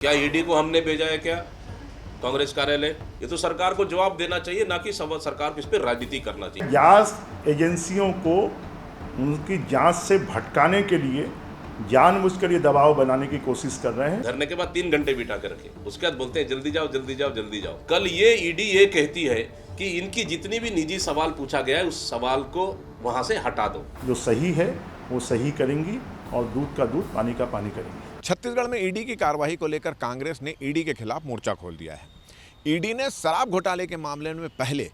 क्या ईडी को हमने भेजा है क्या कांग्रेस कार्यालय? ये तो सरकार को जवाब देना चाहिए, ना कि सरकार को इस पर राजनीति करना चाहिए। जांच एजेंसियों को उनकी जांच से भटकाने के लिए जानबूझकर ये दबाव बनाने की कोशिश कर रहे हैं। धरने के बाद 3 घंटे बिठा कर रखे, उसके बाद बोलते हैं जल्दी जाओ जल्दी जाओ जल्दी जाओ। कल ये ईडी ये कहती है कि इनकी जितनी भी निजी सवाल पूछा गया है उस सवाल को वहां से हटा दो। जो सही है वो सही करेंगी और दूध का दूध पानी का पानी करेंगी। छत्तीसगढ़ में ईडी की कार्रवाई को लेकर कांग्रेस ने ईडी के खिलाफ मोर्चा खोल दिया है। ईडी ने शराब घोटाले के मामले में पहले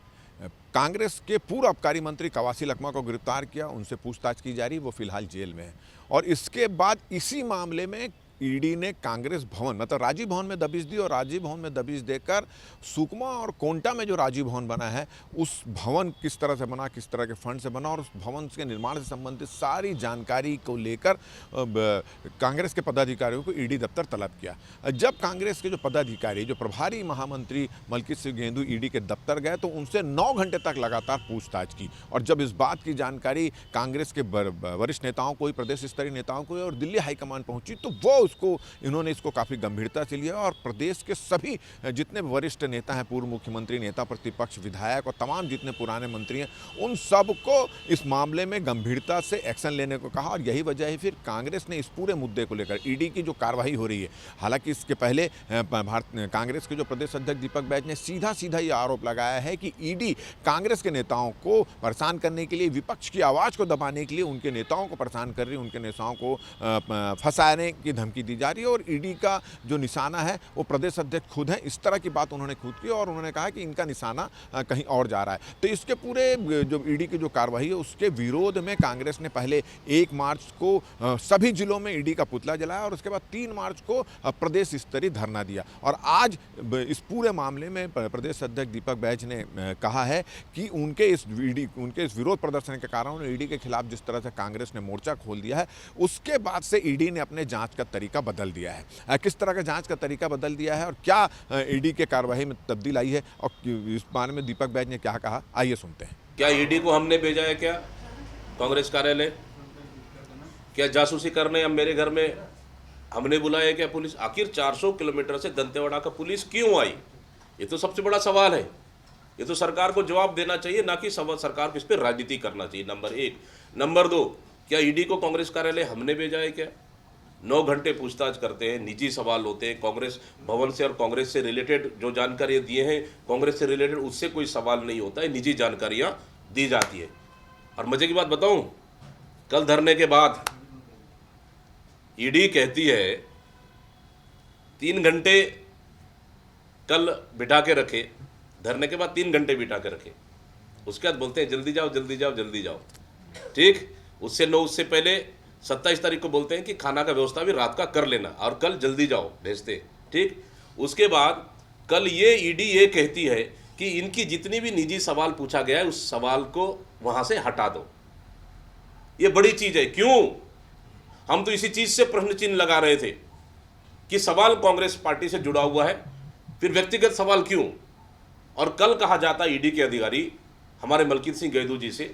कांग्रेस के पूर्व आबकारी मंत्री कवासी लखमा को गिरफ्तार किया, उनसे पूछताछ की जा रही, वो फिलहाल जेल में है। और इसके बाद इसी मामले में ईडी ने कांग्रेस भवन मतलब राजीव भवन में दबिश दी और राजीव भवन में दबिश देकर सुकमा और कोंटा में जो राजीव भवन बना है उस भवन किस तरह से बना, किस तरह के फंड से बना और उस भवन के निर्माण से संबंधित सारी जानकारी को लेकर कांग्रेस के पदाधिकारियों को ईडी दफ्तर तलब किया। जब कांग्रेस के जो पदाधिकारी जो प्रभारी महामंत्री मलकीत सिंह गेंदू ईडी के दफ्तर गए तो उनसे 9 घंटे तक लगातार पूछताछ की। और जब इस बात की जानकारी कांग्रेस के वरिष्ठ नेताओं को, प्रदेश स्तरीय नेताओं को और दिल्ली हाईकमान पहुंची तो वो इन्होंने इसको काफ़ी गंभीरता से लिया और प्रदेश के सभी जितने वरिष्ठ नेता हैं, पूर्व मुख्यमंत्री, नेता प्रतिपक्ष, विधायक और तमाम जितने पुराने मंत्री हैं, उन सबको इस मामले में गंभीरता से एक्शन लेने को कहा। और यही वजह है फिर कांग्रेस ने इस पूरे मुद्दे को लेकर ईडी की जो कार्रवाई हो रही है, हालांकि इसके पहले कांग्रेस के जो प्रदेश अध्यक्ष दीपक बैज ने सीधा सीधा ये आरोप लगाया है कि ईडी कांग्रेस के नेताओं को परेशान करने के लिए, विपक्ष की आवाज़ को दबाने के लिए उनके नेताओं को परेशान कर रही है, उनके नेताओं को फंसाने की धमकी दी जा रही है और ईडी का जो निशाना है वो प्रदेश अध्यक्ष खुद हैं। इस तरह की बात उन्होंने खुद की और उन्होंने कहा कि इनका निशाना कहीं और जा रहा है। तो इसके पूरे जो ईडी की जो कार्रवाई है उसके विरोध में कांग्रेस ने पहले 1 मार्च को सभी जिलों में ईडी का पुतला जलाया और उसके बाद 3 मार्च को प्रदेश स्तरीय धरना दिया। और आज इस पूरे मामले में प्रदेश अध्यक्ष दीपक बैज ने कहा है कि उनके इस विरोध प्रदर्शन के कारण ईडी के खिलाफ जिस तरह से कांग्रेस ने मोर्चा खोल दिया है उसके बाद से ईडी ने अपने जांच का तरीका बदल दिया है। किस तरह का जांच का तरीका बदल दिया है और क्या ईडी के कार्रवाई में तब्दील आई है और इस बारे में दीपक बैज ने क्या कहा, आइए सुनते हैं। क्या ईडी को हमने भेजा है क्या कांग्रेस कार्यालय? क्या जासूसी करने अब मेरे घर में हमने बुलाया क्या पुलिस? आखिर 400 किलोमीटर से दंतेवाड़ा का पुलिस क्यों आई? ये तो सबसे बड़ा सवाल है। ये तो सरकार को जवाब देना चाहिए, ना कि सरकार को इस पर राजनीति करना चाहिए, नंबर 1। नंबर 2, क्या ईडी को कांग्रेस कार्यालय हमने भेजा है क्या? 9 घंटे पूछताछ करते हैं, निजी सवाल होते हैं, कांग्रेस भवन से और कांग्रेस से रिलेटेड जो जानकारियां दिए हैं कांग्रेस से रिलेटेड उससे कोई सवाल नहीं होता है, निजी जानकारियां दी जाती है। और मजे की बात बताऊं, कल धरने के बाद ईडी कहती है 3 घंटे कल बिठा के रखे, धरने के बाद 3 घंटे बिठा के रखे, उसके बाद बोलते हैं जल्दी जाओ जल्दी जाओ जल्दी जाओ। ठीक, उससे पहले 27 तारीख को बोलते हैं कि खाना का व्यवस्था भी रात का कर लेना और कल जल्दी जाओ भेजते। ठीक, उसके बाद कल ये ईडी ये कहती है कि इनकी जितनी भी निजी सवाल पूछा गया है उस सवाल को वहां से हटा दो। ये बड़ी चीज है। क्यों? हम तो इसी चीज से प्रश्न चिन्ह लगा रहे थे कि सवाल कांग्रेस पार्टी से जुड़ा हुआ है, फिर व्यक्तिगत सवाल क्यों? और कल कहा जाता ईडी के अधिकारी हमारे मलकीत सिंह गेंदू जी से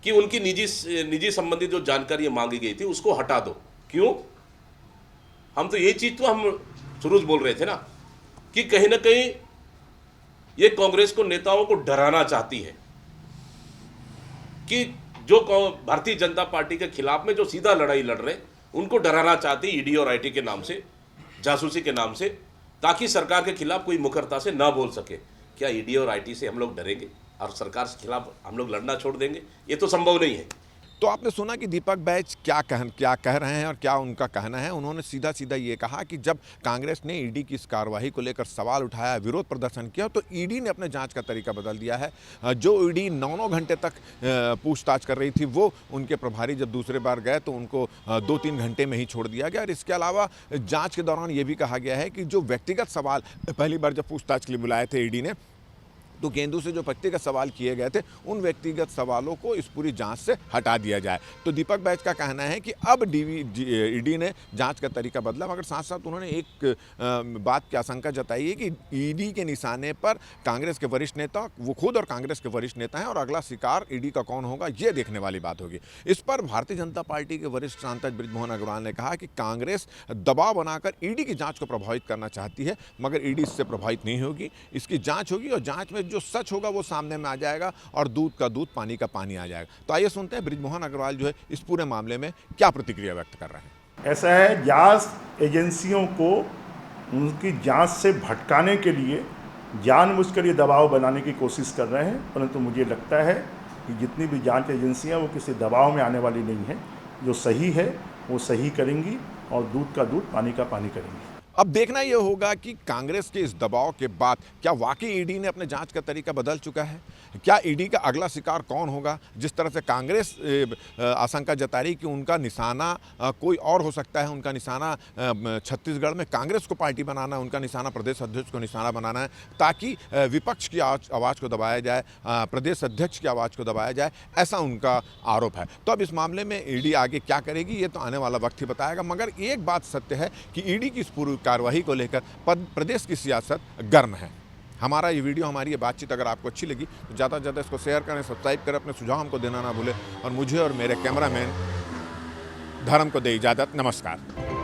कि उनकी निजी संबंधित जो जानकारी मांगी गई थी उसको हटा दो। क्यों? हम तो ये चीज तो हम शुरू बोल रहे थे ना कि कहीं ना कहीं ये कांग्रेस को, नेताओं को डराना चाहती है कि जो भारतीय जनता पार्टी के खिलाफ में जो सीधा लड़ाई लड़ रहे उनको डराना चाहती ईडी और आईटी के नाम से, जासूसी के नाम से, ताकि सरकार के खिलाफ कोई मुखरता से ना बोल सके। क्या ईडी और आईटी से हम लोग डरेंगे और सरकार के खिलाफ हम लोग लड़ना छोड़ देंगे? ये तो संभव नहीं है। तो आपने सुना कि दीपक बैज क्या कह रहे हैं और क्या उनका कहना है। उन्होंने सीधा सीधा ये कहा कि जब कांग्रेस ने ईडी की इस कार्रवाई को लेकर सवाल उठाया, विरोध प्रदर्शन किया, तो ईडी ने अपने जांच का तरीका बदल दिया है। जो ईडी 9 घंटे तक पूछताछ कर रही थी वो उनके प्रभारी जब दूसरे बार गए तो उनको 2-3 घंटे में ही छोड़ दिया गया। और इसके अलावा जाँच के दौरान ये भी कहा गया है कि जो व्यक्तिगत सवाल पहली बार जब पूछताछ के लिए बुलाए थे ईडी ने तो केंदू से जो व्यक्तिगत सवाल किए गए थे उन व्यक्तिगत सवालों को इस पूरी जांच से हटा दिया जाए। तो दीपक बैज का कहना है कि अब ईडी ने जांच का तरीका बदला, मगर साथ साथ उन्होंने एक बात की आशंका जताई है कि ईडी के निशाने पर कांग्रेस के वरिष्ठ नेता, वो खुद और कांग्रेस के वरिष्ठ नेता हैं, और अगला शिकार ईडी का कौन होगा ये देखने वाली बात होगी। इस पर भारतीय जनता पार्टी के वरिष्ठ सांसद बृजमोहन अग्रवाल ने कहा कि कांग्रेस दबाव बनाकर ईडी की जांच को प्रभावित करना चाहती है, मगर ईडी इससे प्रभावित नहीं होगी। इसकी जांच होगी और जांच में जो सच होगा वो सामने में आ जाएगा और दूध का दूध पानी का पानी आ जाएगा। तो आइए सुनते हैं बृजमोहन अग्रवाल जो है इस पूरे मामले में क्या प्रतिक्रिया व्यक्त कर रहे हैं। ऐसा है, जांच एजेंसियों को उनकी जांच से भटकाने के लिए जानबूझकर ये दबाव बनाने की कोशिश कर रहे हैं, परंतु मुझे लगता है कि जितनी भी जांच एजेंसियां वो किसी दबाव में आने वाली नहीं है। जो सही है वो सही करेंगी और दूध का दूध पानी का पानी करेंगी। अब देखना यह होगा कि कांग्रेस के इस दबाव के बाद क्या वाकई ईडी ने अपने जांच का तरीका बदल चुका है, क्या ईडी का अगला शिकार कौन होगा। जिस तरह से कांग्रेस आशंका जता रही कि उनका निशाना कोई और हो सकता है, उनका निशाना छत्तीसगढ़ में कांग्रेस को पार्टी बनाना है, उनका निशाना प्रदेश अध्यक्ष को निशाना बनाना है ताकि विपक्ष की आवाज़ को दबाया जाए, प्रदेश अध्यक्ष की आवाज़ को दबाया जाए, ऐसा उनका आरोप है। तो अब इस मामले में ईडी आगे क्या करेगी ये तो आने वाला वक्त ही बताएगा, मगर एक बात सत्य है कि ईडी की इस पूरी कार्रवाई को लेकर प्रदेश की सियासत गर्म है। हमारा ये वीडियो, हमारी ये बातचीत अगर आपको अच्छी लगी तो ज़्यादा से ज़्यादा इसको शेयर करें, सब्सक्राइब करें, अपने सुझाव हमको देना ना भूलें और मुझे और मेरे कैमरामैन धर्म को दे इजाज़त। नमस्कार।